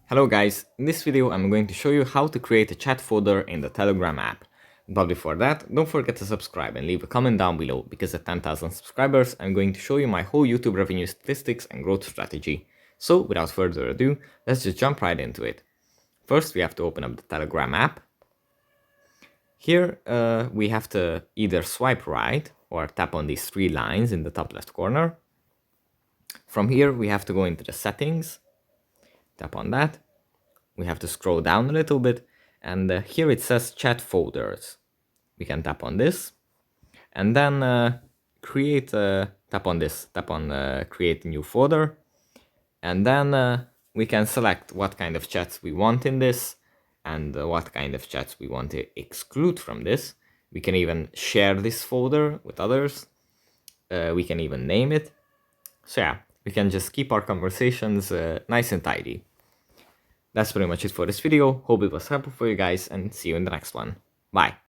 Hello guys, in this video I'm going to show you how to create a chat folder in the Telegram app. But before that, don't forget to subscribe and leave a comment down below, because at 10,000 subscribers I'm going to show you my whole YouTube revenue statistics and growth strategy. So without further ado, let's just jump right into it. First we have to open up the Telegram app. Here we have to either swipe right or tap on these three lines in the top left corner. From here we have to go into the settings, tap on that. We have to scroll down a little bit, and here it says chat folders. We can tap on this, and then tap on this, tap on create a new folder, and then we can select what kind of chats we want in this, and what kind of chats we want to exclude from this. We can even share this folder with others. We can even name it. So yeah, we can just keep our conversations nice and tidy. That's pretty much it for this video. Hope it was helpful for you guys, and see you in the next one. Bye.